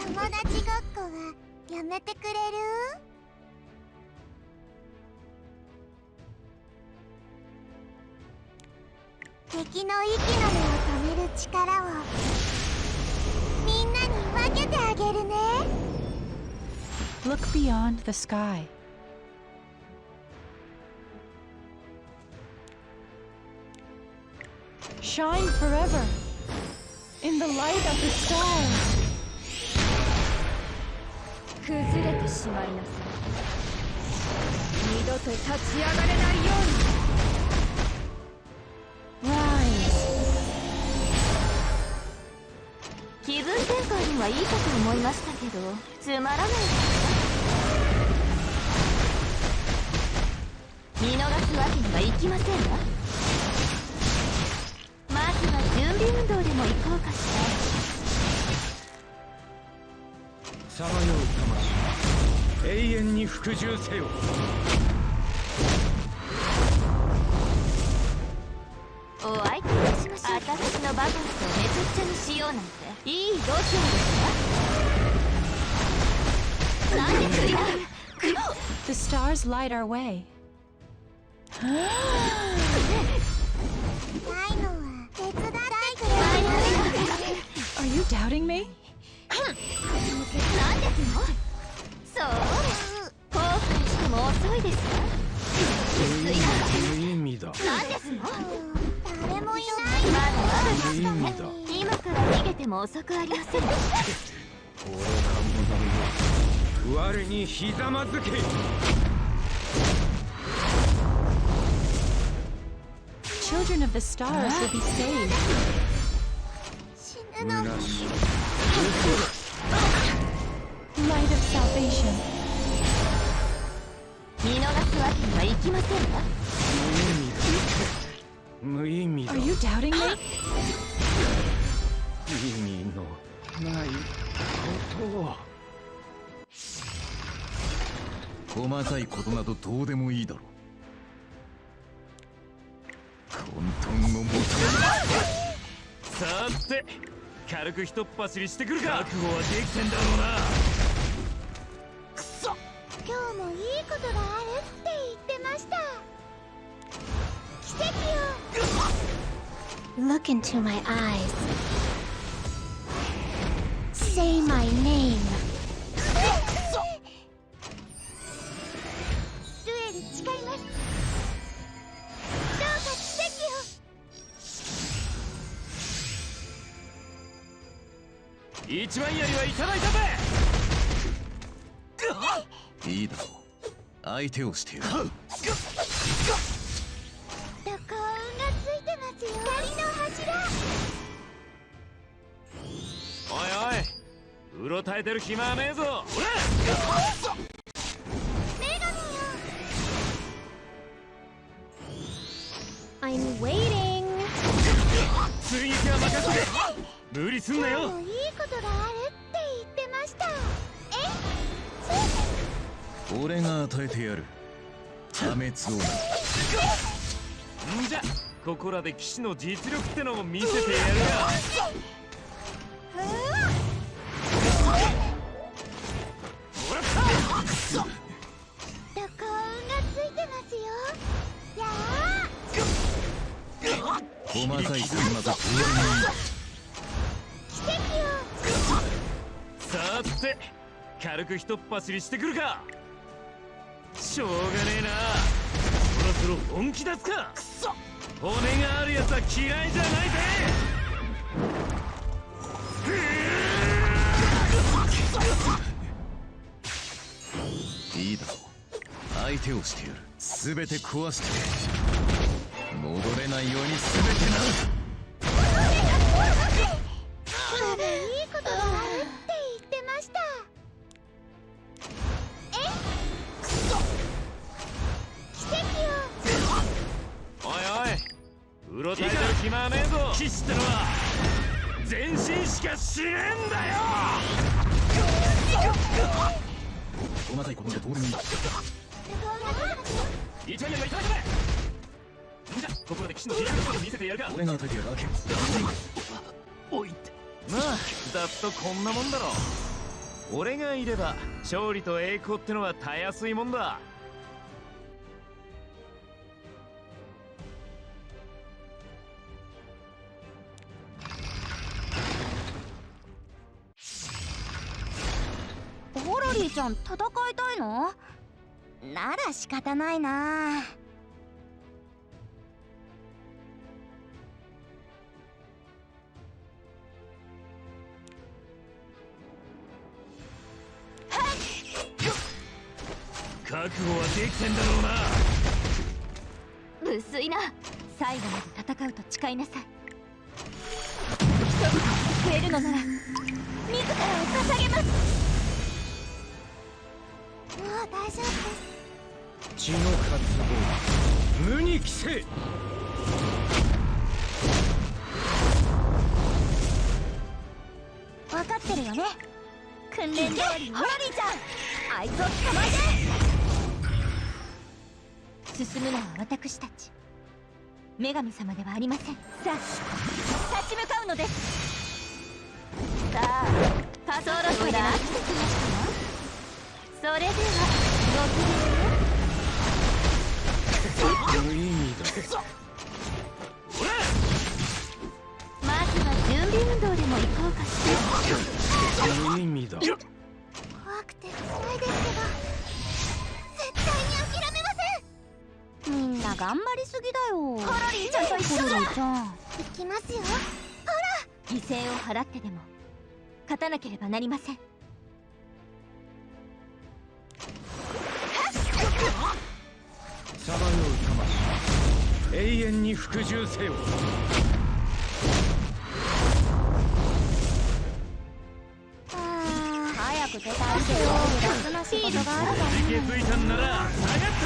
友達ごっこはやめてくれる？敵の息の根を止める力をみんなに分けてあげるね。 Look beyond the sky. Shine forever in the light of the stars. 崩れてしまいなさい。二度と立ち上がれないように。 Rise. 気分転換にはいいかと思いましたけど、つまらないです。見逃すわけにはいきませんわ。まずは準備運動でも行こうかしさまよう魂、永遠に服従せよ。お相手いたしましょう。私のバカンスをめちゃくちゃにしようなんていい度胸ですか？なんでついた？ The stars light our way. ないのは手伝ってくれる？ Are you doubting me? なんですの？そうです。後悔しても遅いですか？無意味だ。なんですの？誰もいない。まだまだ無意味だ。今から逃げても遅くありません。愚か者よ、我にひざまずけ。Children of the stars will be saved. 死ぬの。 虚しい。 Light of salvation. 見逃すわけにはいきませんわ。無意味だ。 Are you doubting me? 意味のないことを。細かいことなどどうでもいいだろう。混沌のもとさて、軽くひとっ走りしてくるか。覚悟はできてんだろうな。くそ。今日もいいことがあるって言ってました。奇跡を。Look into my eyes. Say my name. デュエル誓います。どうか奇跡を。一番槍はいただいたぜ。いいだろう。相手をしてやる。どこ運がついてますよ。光の柱。おいおい、うろたえてる暇はねえぞ。ほら。女神よ。I'm waiting. 追撃は任せて。無理すんなよ。今日もいいことがあるって言ってました。俺が与えてやる。破滅をな。んじゃ、ここらで騎士の実力ってのも見せてやるよ。もらった。どこ運がついてますよ。やあ。細かいことなどどうでもいい。奇跡を。さーて、軽くひとっ走りしてくるか。しょうがねえな。そろそろ本気出すか。くそ。骨があるやつは嫌いじゃないぜ。いいだろう。相手をしてやる。すべて壊して戻れないようにすべてな。今日もいいことがあるって言ってました。奇跡を。おいおい、うろたえてる暇はねえぞ。騎士ってのは全身しかしねえんだよ。細かいことなどどうでもいい。一番やりはいただけない。んじゃ、ここらで騎士の実力を見せてやるか。俺が与えてやる。おいって。まあ、だっとこんなもんだろ。俺がいれば勝利と栄光ってのはたやすいもんだ。ホロリーちゃん戦いたいの？なら仕方ないな。覚悟はできてんだろうな。無粋な。最後まで戦うと誓いなさい。人々が救えるのなら自らを捧げます。もう大丈夫です。血の渇望無に帰せ。分かってるよね。訓練通りに。ホロリーちゃん、あいつを捕まえて。進むのは私たち女神様ではありません。さあ立ち向かうのです。さあパトロールが飽きてきましたわ。それではごきげんよう。無意味だ。まずは準備運動でも行こうかしら。無意味だ。怖くて辛いですけど絶対に諦めません。みんな頑張りすぎだよ。ホロリーちゃんと一緒だ。ホロリーちゃん行きますよ。犠牲を払ってでも勝たなければなりません。さまよう魂、永遠に服従せよ。早く出たいけど楽な仕事があるから気づいたんなら下がって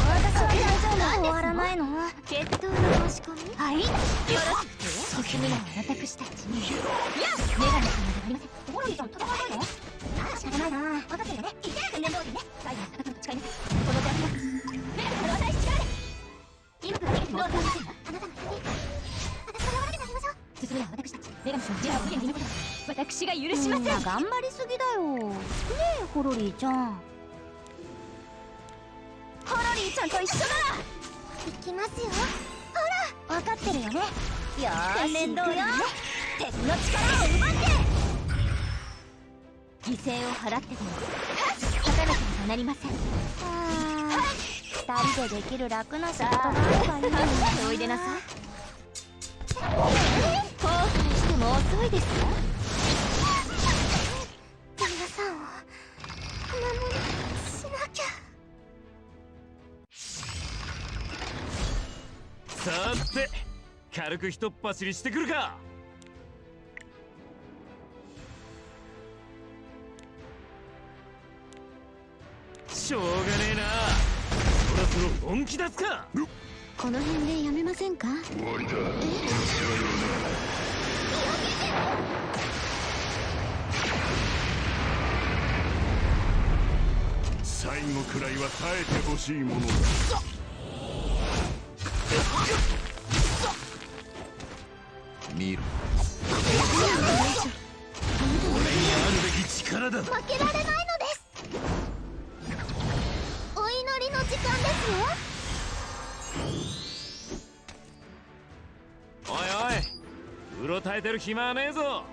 私は大丈夫。終わらないの？決闘の申し込み。はい、よろしく。進むのは私たちに。いや女神様ではありません。ホロリーちゃん戦わないの？仕方ないな。分かってるよね。訓練通りにね。最後に戦うと誓いなさい。このジャンプは女神様の与えし力で今から逃げてもらうかもしれません。あなたの首私から分けてあげましょう。進むのは私たち女神様の自由を無限に見ることは私が許しません。みんな頑張りすぎだよ。ねえホロリーちゃん。ホロリーちゃんと一緒だ。行きますよ。ほら分かってるよね。よーし訓練通りにね。敵の力を奪って犠牲を払ってでも勝たなければなりません。2人でできる楽な仕事があればいいのに。おいでなさい。後悔しても遅いですか？皆さんをお守りしなきゃ。さて軽くひとっ走りしてくるか。しょうがねえな。そろそろ本気出すか。この辺でやめませんか？終わりだ。最後くらいは耐えてほしいものだ。見ろ。俺にあるべき力だ。負けられないのです。お祈りの時間ですよ。おいおい、うろたえてる暇はねえぞ。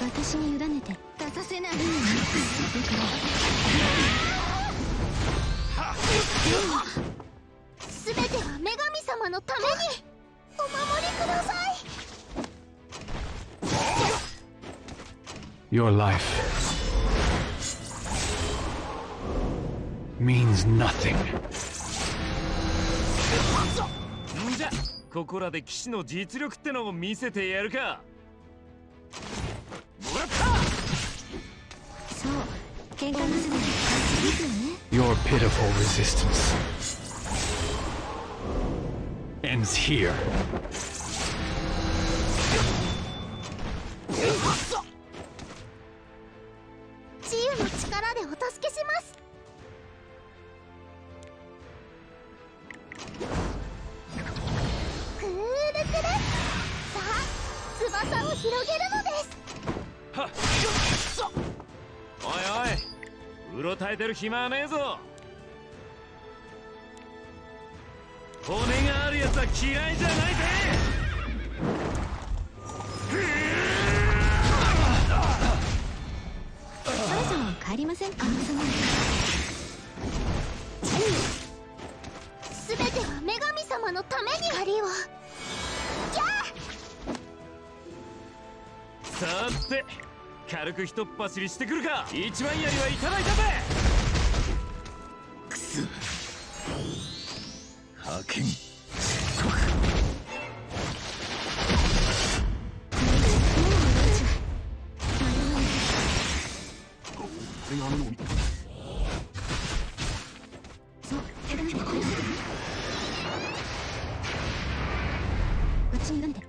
私に委ねて出させない。すべては女神様のためにお守りください。 Your life means nothing. んじゃここらで騎士の実力ってのを見せてやるか。もらった。そう喧嘩なすのにですよね。 Your pitiful resistance ends here. 自由の力でお助けします。翼を広げるのです。はっおいおいうろたえてる暇はねえぞ。骨があるやつは嫌いじゃないぜ。そろそろ帰りませんか。すべては女神様のために。光をさーて軽くひとっ走りしてくるか。一番槍はいただいたぜ。くす派遣私になんで負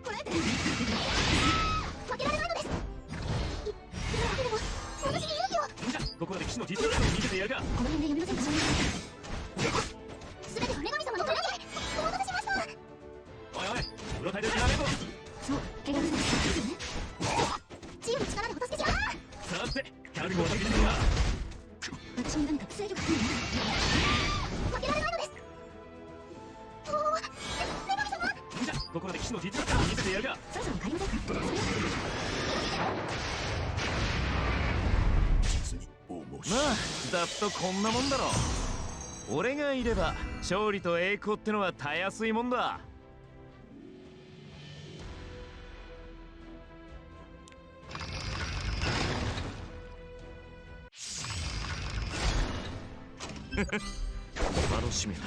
けられないのです。いくらだけでも私に勇気を。じゃここで騎士の実力を見せてやるか。この辺でやめませんか。すべては女神様のために。お待たせしました。おいおいうろたえてる暇ねえぞ。そう怪我させてね。チームの力でお助けします。さーて軽くお助けしてくるか。私に何か勢力が負けられないのです。おお、女神様。じゃここで騎士の実力を見せてやるか。そろそろ帰りませんか。実に面白い。まあざっとこんなもんだろ。俺がいれば勝利と栄光ってのはたやすいもんだ。楽しみだ。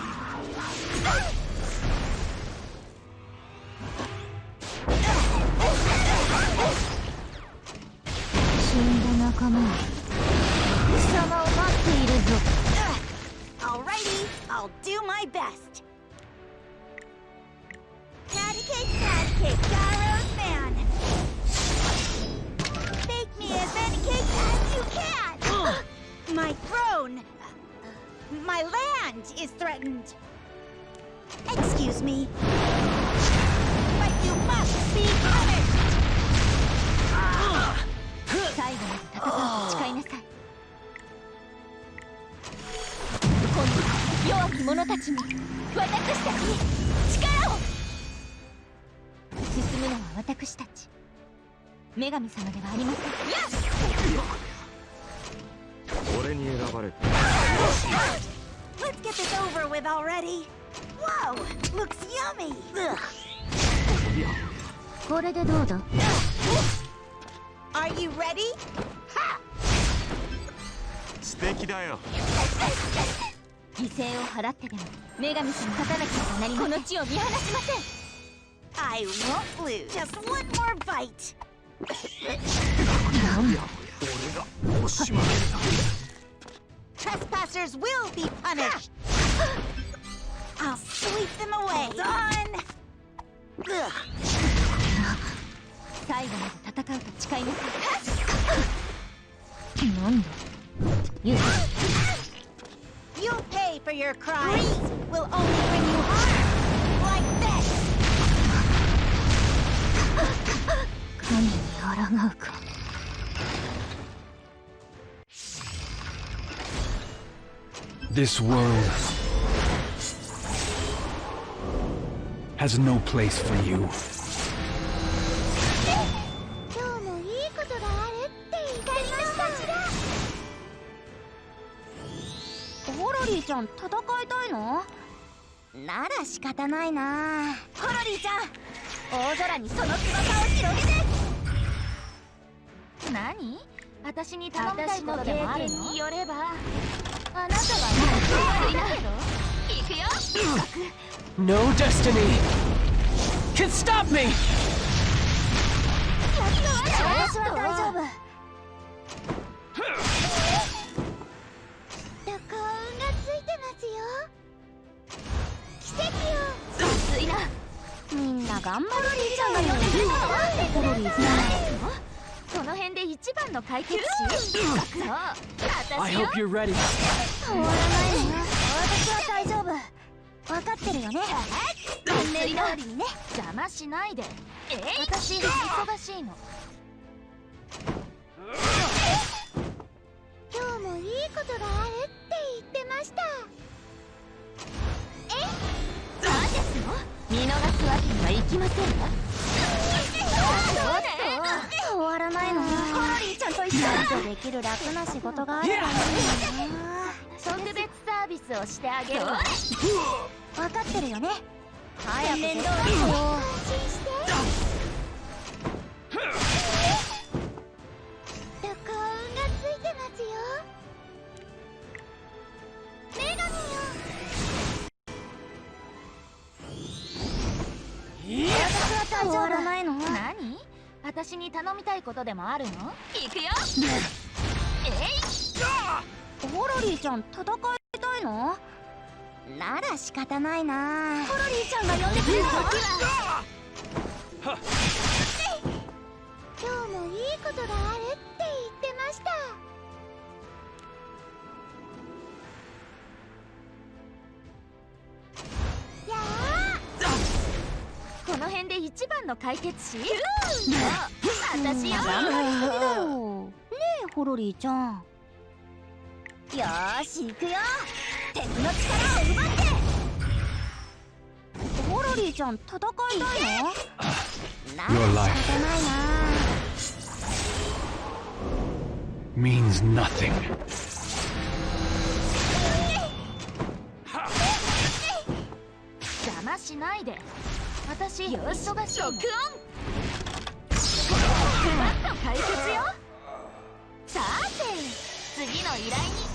死んだ仲間は貴様を待っているぞ。Alrighty, I'll do my best. Patty cake, Gyro's man. Bake me as many cakes as you can. My throne, my land is threatened. Excuse me, but you must be punished. 最後まで戦うと誓いなさい。今度は弱き者たちに、私たちに力を。進むのは私たち、女神様ではありません。俺に選ばれて Let's get this over with already. Whoa, looks yummy. これでどうだ。 Are you ready? 素敵だよ。犠牲を払ってでも女神様勝たなければなりません。この地を見放しません。 I won't lose. Just one more bite. なんだ。 Trespassers will be punished. I'll sweep them away. Done. 最後まで戦うと誓いなさい。なんだ。You You'll pay for your crimes. Will only bring you harm. Like this. 神に抗うか。 This world has no place for you. 今日もいいことがあるって言いました。ホロリーちゃん戦いたいの？なら仕方ないな。ホロリーちゃん、大空にその翼を広げて。何？私に頼みたいことでもあるの？によれば、あなたがもう終わりだけど。行くよ。 No destiny can stop me! 私は大丈夫。運がついてますよ。奇跡よ。熱いな。みんな頑張ろう。リーちゃんが呼んでくれたの。ホロリーさん、その辺で一番の解決士。そう、 I 私よ。 hope you're ready. 終わらないのよ。私は大丈夫。分かってるよね。トンネル通りにね。邪魔しないで。私忙しいの。今日もいいことがあるって言ってました。そうですよ。見逃すわけにはいきませんわ。終わらないの。コロリーちゃんと一緒だとできる楽な仕事があればいいな。特別サービスをしてあげるわ。分かってるよね。早く面倒安心して。録音がついてますよ。女神よ。私は終わらないの。何？私に頼みたいことでもあるの？行くよ。コロリーちゃん戦いたいの？なら仕方ないな。コロリーちゃんが呼んでくれるときは今日もいいことがあるって言ってました。やこの辺で一番の解決し。私よ。ねえホロリーちゃん。よーし行くよ。敵の力を奪って。ホロリーちゃん戦いたいの？なら Your 仕 life 方ないな。 means nothing. 邪魔しないで。私忙しいの。録音。バッと解決よ。さて次の依頼人